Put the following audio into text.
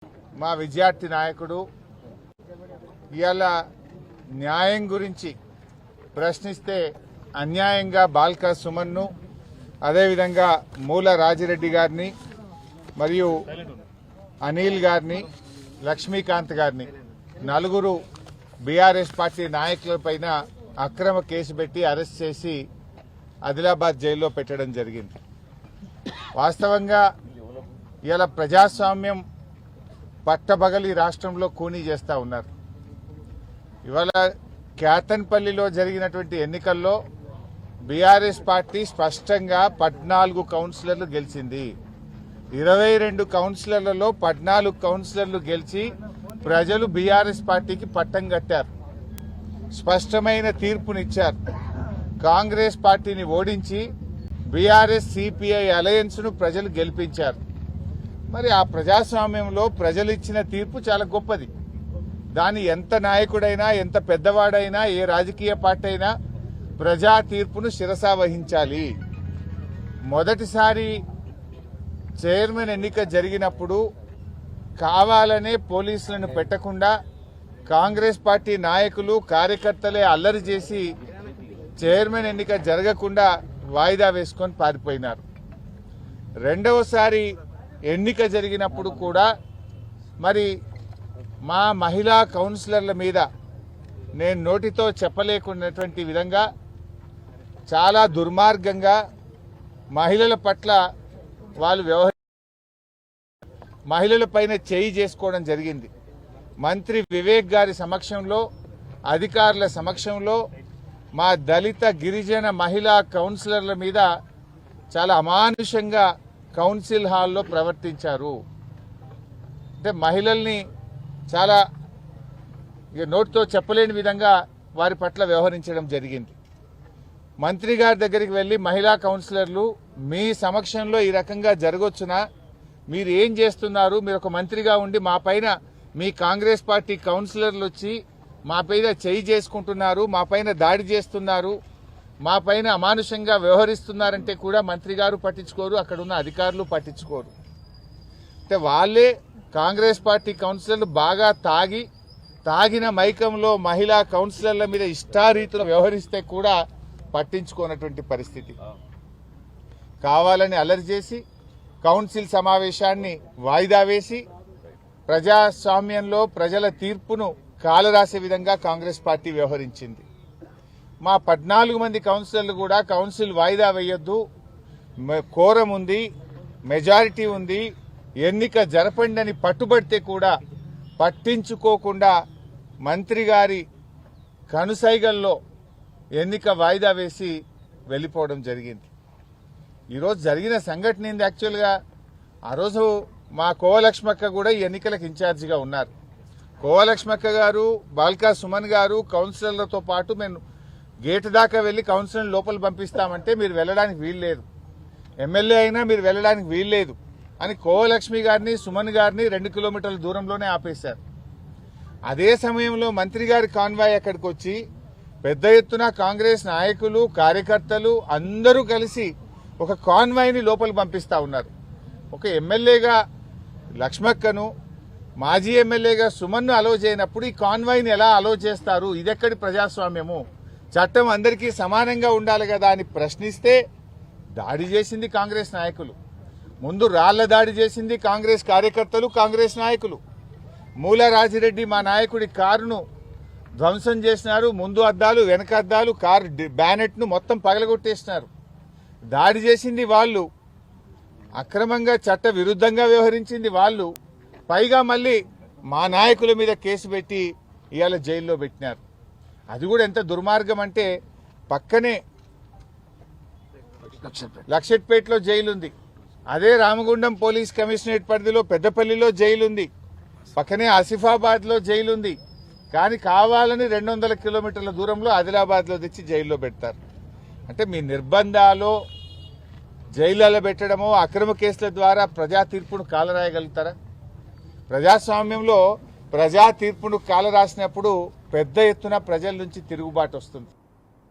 మా విద్యార్థి నాయకుడు ఇవాళ న్యాయం గురించి ప్రశ్నిస్తే అన్యాయంగా బాల్కా సుమన్ను అదేవిధంగా మూల రాజిరెడ్డి గారిని మరియు అనిల్ గారిని లక్ష్మీకాంత్ గారిని నలుగురు బీఆర్ఎస్ పార్టీ నాయకులపైన అక్రమ కేసు పెట్టి అరెస్ట్ చేసి ఆదిలాబాద్ జైల్లో పెట్టడం జరిగింది. వాస్తవంగా ఇలా ప్రజాస్వామ్యం పట్టబగలి రాష్ట్రంలో కూనీ చేస్తా ఉన్నారు. ఇవాళ కేతన్పల్లిలో జరిగినటువంటి ఎన్నికల్లో బీఆర్ఎస్ పార్టీ స్పష్టంగా 14 కౌన్సిలర్లు గెలిచింది. 22 కౌన్సిలర్లలో 14 కౌన్సిలర్లు గెలిచి ప్రజలు బీఆర్ఎస్ పార్టీకి పట్టం కట్టారు. స్పష్టమైన తీర్పునిచ్చారు. కాంగ్రెస్ పార్టీని ఓడించి బీఆర్ఎస్ సిపిఐ అలయన్స్ ను ప్రజలు గెలిపించారు. మరి ఆ ప్రజాస్వామ్యంలో ప్రజలు ఇచ్చిన తీర్పు చాలా గొప్పది. దాని ఎంత నాయకుడైనా ఎంత పెద్దవాడైనా ఏ రాజకీయ పార్టీ అయినా ప్రజా తీర్పును శిరసా వహించాలి. మొదటిసారి చైర్మన్ ఎన్నిక జరిగినప్పుడు కావాలనే పోలీసులను పెట్టకుండా కాంగ్రెస్ పార్టీ నాయకులు కార్యకర్తలే అల్లరి చేసి చైర్మన్ ఎన్నిక జరగకుండా వాయిదా వేసుకొని పారిపోయినారు. రెండవసారి ఎన్నిక జరిగినప్పుడు కూడా మరి మా మహిళా కౌన్సిలర్ల మీద నేను నోటితో చెప్పలేకున్నటువంటి విధంగా చాలా దుర్మార్గంగా మహిళల పట్ల వాళ్ళు మహిళలపైన చేయి చేసుకోవడం జరిగింది. మంత్రి వివేక్ గారి సమక్షంలో అధికారుల సమక్షంలో మా దళిత గిరిజన మహిళా కౌన్సిలర్ల మీద చాలా అమానుషంగా కౌన్సిల్ హాల్లో ప్రవర్తించారు. అంటే మహిళల్ని చాలా నోటితో చెప్పలేని విధంగా వారి పట్ల వ్యవహరించడం జరిగింది. మంత్రి గారి దగ్గరికి వెళ్లి మహిళా కౌన్సిలర్లు మీ సమక్షంలో ఈ రకంగా జరగొచ్చునా, మీరు ఏం చేస్తున్నారు, మీరు ఒక మంత్రిగా ఉండి మా పైన మీ కాంగ్రెస్ పార్టీ కౌన్సిలర్లు వచ్చి మా పైన చేయి చేసుకుంటున్నారు, మా పైన దాడి చేస్తున్నారు, మా పైన అమానుషంగా వ్యవహరిస్తున్నారంటే కూడా మంత్రి గారు పట్టించుకోరు, అక్కడ ఉన్న అధికారులు పట్టించుకోరు. అంటే వాళ్ళే కాంగ్రెస్ పార్టీ కౌన్సిలర్లు బాగా తాగిన మైకంలో మహిళా కౌన్సిలర్ల మీద ఇష్టారీతిలో వ్యవహరిస్తే కూడా పట్టించుకోనటువంటి పరిస్థితి. కావాలని అల్లరి చేసి కౌన్సిల్ సమావేశాన్ని వాయిదా వేసి ప్రజాస్వామ్యంలో ప్రజల తీర్పును కాలరాసే విధంగా కాంగ్రెస్ పార్టీ వ్యవహరించింది. మా 14 మంది కౌన్సిలర్లు కూడా కౌన్సిల్ వాయిదా వేయొద్దు, కోరం ఉంది, మెజారిటీ ఉంది, ఎన్నిక జరపండి అని పట్టుబడితే కూడా పట్టించుకోకుండా మంత్రి గారి కనుసైగల్లో ఎన్నిక వాయిదా వేసి వెళ్లిపోవడం జరిగింది. ఈరోజు జరిగిన సంఘటన ఏంది? యాక్చువల్గా ఆ రోజు మా కోవలక్ష్మక్క కూడా ఈ ఎన్నికలకు ఇన్ఛార్జిగా ఉన్నారు. కోవలక్ష్మక్క గారు, బాల్కా సుమన్ గారు కౌన్సిలర్లతో పాటు మేము గేటు దాకా వెళ్లి కౌన్సిలర్ లోపల పంపిస్తామంటే మీరు వెళ్లడానికి వీల్లేదు, ఎమ్మెల్యే అయినా మీరు వెళ్లడానికి వీల్లేదు అని కోవలక్ష్మి గారిని సుమన్ గారిని 2 కిలోమీటర్ల దూరంలోనే ఆపేశారు. అదే సమయంలో మంత్రి గారి కాన్వాయ్ అక్కడికి వచ్చి పెద్ద ఎత్తున కాంగ్రెస్ నాయకులు కార్యకర్తలు అందరూ కలిసి ఒక కాన్వాయ్ని లోపల పంపిస్తా ఉన్నారు. ఒక ఎమ్మెల్యేగా లక్ష్మక్కను, మాజీ ఎమ్మెల్యేగా సుమన్ను అలో చేయనప్పుడు ఈ కాన్వాయ్ని ఎలా అలో చేస్తారు? ఇదెక్కడి ప్రజాస్వామ్యము? చట్టం అందరికీ సమానంగా ఉండాలి కదా అని ప్రశ్నిస్తే దాడి చేసింది కాంగ్రెస్ నాయకులు. ముందు రాళ్ల దాడి చేసింది కాంగ్రెస్ కార్యకర్తలు, కాంగ్రెస్ నాయకులు. మూల రాజిరెడ్డి మా నాయకుడి కారును ధ్వంసం చేసినారు. ముందు అద్దాలు, వెనక అద్దాలు, కారు బ్యానెట్ను మొత్తం పగలగొట్టేసినారు. దాడి చేసింది వాళ్ళు, అక్రమంగా చట్ట విరుద్ధంగా వ్యవహరించింది వాళ్ళు. పైగా మళ్ళీ మా నాయకుల మీద కేసు పెట్టి ఇవాళ జైల్లో పెట్టినారు. అది కూడా ఎంత దుర్మార్గం అంటే పక్కనే లక్షట్పేటలో జైలుంది, అదే రామగుండం పోలీస్ కమిషనరేట్ పరిధిలో పెద్దపల్లిలో జైలుంది, పక్కనే ఆసిఫాబాద్ లో జైలుంది. కానీ కావాలని 200 కిలోమీటర్ల దూరంలో ఆదిలాబాద్ లో తెచ్చి జైల్లో పెడతారు. అంటే మీ నిర్బంధాలు, జైళ్లలో పెట్టడమో అక్రమ కేసుల ద్వారా ప్రజా తీర్పును కాలరాయగలుగుతారా? ప్రజాస్వామ్యంలో ప్రజా తీర్పును కాలరాసినప్పుడు పెద్ద ఎత్తున ప్రజల నుంచి తిరుగుబాటు వస్తుంది.